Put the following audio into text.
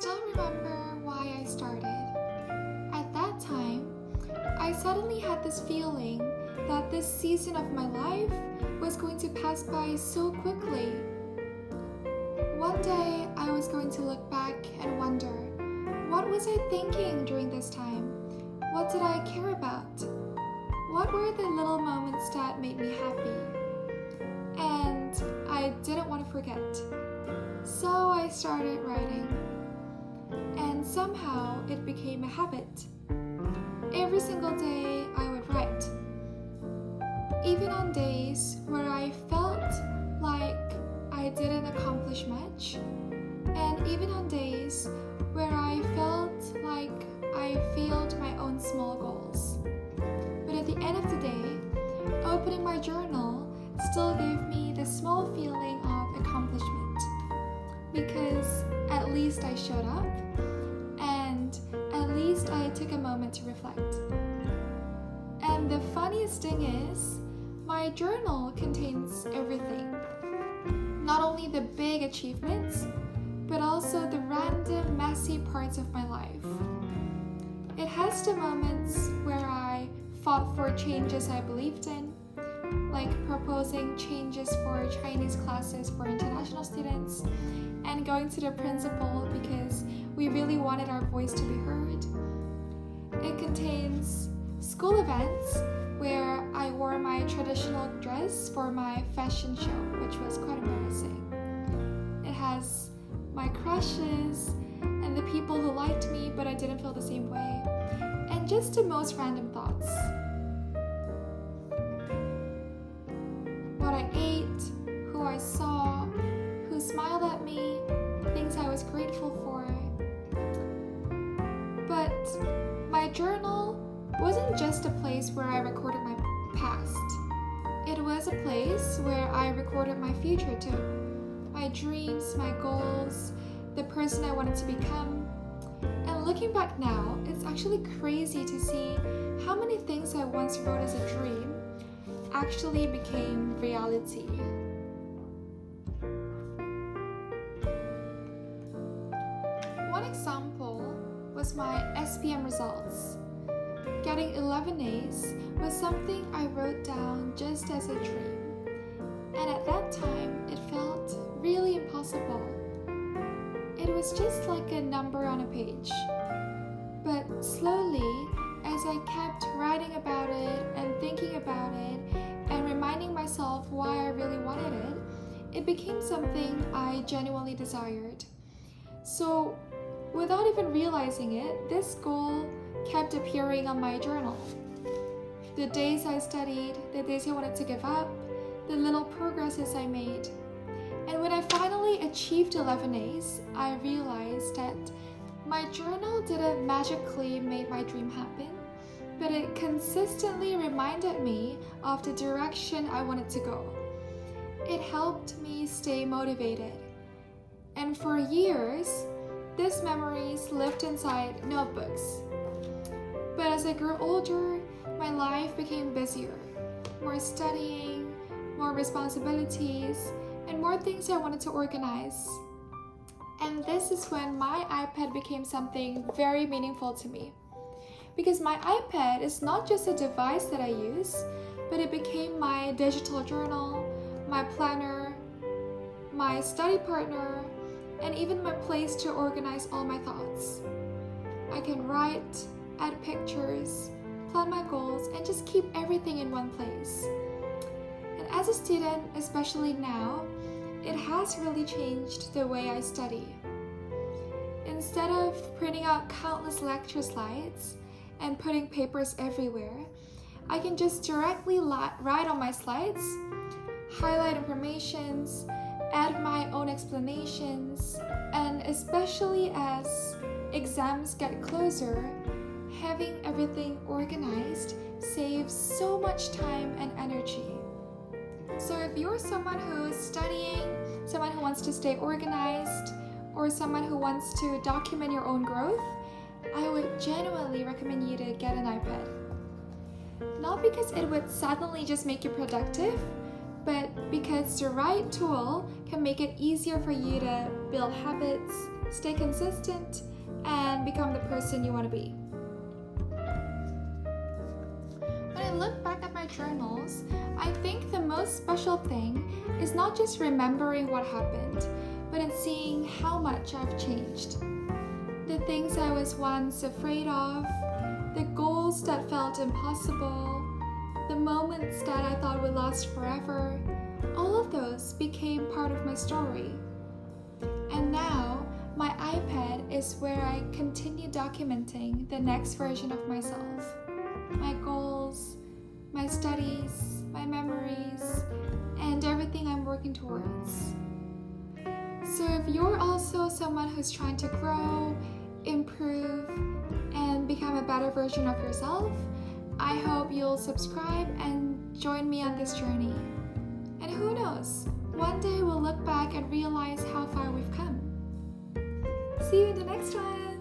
still remember why I started. At that time, I suddenly had this feeling that this season of my life was going to pass by so quickly. One day, I was going to look back and wonder, what was I thinking during this time? What did I care about? What were the little moments that made me happy? And I didn't want to forget. So I started writing. And somehow it became a habit. Every single day I would write. Even on days where I felt like I didn't accomplish much, and even on days where I felt like I failed my own small goals. But at the end of the day, opening my journal still gave me the small feeling of accomplishment, because at least I showed up, and at least I took a moment to reflect. And the funniest thing is, my journal contains everything. Not only the big achievements, but also the random messy parts of my life. It has the moments where I fought for changes I believed in, like proposing changes for Chinese classes for international students, and going to the principal because we really wanted our voice to be heard. It contains school events where I wore my traditional dress for my fashion show, which was quite embarrassing. It has my crushes and the people who liked me but I didn't feel the same way, and just the most random thoughts. What I ate, who I saw, who smiled at me, things I was grateful for. But my journal wasn't just a place where I recorded my past. It was a place where I recorded my future too. My dreams, my goals, the person I wanted to become. And looking back now, it's actually crazy to see how many things I once wrote as a dream actually became reality. One example was my SPM results. Getting 11 A's was something I wrote down just as a dream. And at that time, it felt really impossible. It was just like a number on a page. But slowly, as I kept writing about it and thinking about it and reminding myself why I really wanted it, it became something I genuinely desired. So, without even realizing it, this goal kept appearing on my journal. The days I studied, the days I wanted to give up, the little progresses I made. And when I finally achieved 11 A's, I realized that my journal didn't magically make my dream happen, but it consistently reminded me of the direction I wanted to go. It helped me stay motivated. And for years, these memories lived inside notebooks. But as I grew older, my life became busier. More studying, more responsibilities, and more things I wanted to organize. And this is when my iPad became something very meaningful to me. Because my iPad is not just a device that I use, but it became my digital journal, my planner, my study partner, and even my place to organize all my thoughts. I can write, add pictures, plan my goals, and just keep everything in one place. And as a student, especially now, it has really changed the way I study. Instead of printing out countless lecture slides and putting papers everywhere, I can just directly write on my slides, highlight informations, add my own explanations, and especially as exams get closer, having everything organized saves so much time and energy. So if you're someone who's studying, someone who wants to stay organized, or someone who wants to document your own growth, I would genuinely recommend you to get an iPad. Not because it would suddenly just make you productive, but because the right tool can make it easier for you to build habits, stay consistent, and become the person you want to be. When I look back at my journals, I think the most special thing is not just remembering what happened, but in seeing how much I've changed. The things I was once afraid of, the goals that felt impossible, the moments that I thought would last forever, all of those became part of my story. And now, my iPad is where I continue documenting the next version of myself. My goals, my studies, my memories, and everything I'm working towards. So if you're also someone who's trying to grow, improve, and become a better version of yourself, I hope you'll subscribe and join me on this journey. And who knows, one day we'll look back and realize how far we've come. See you in the next one!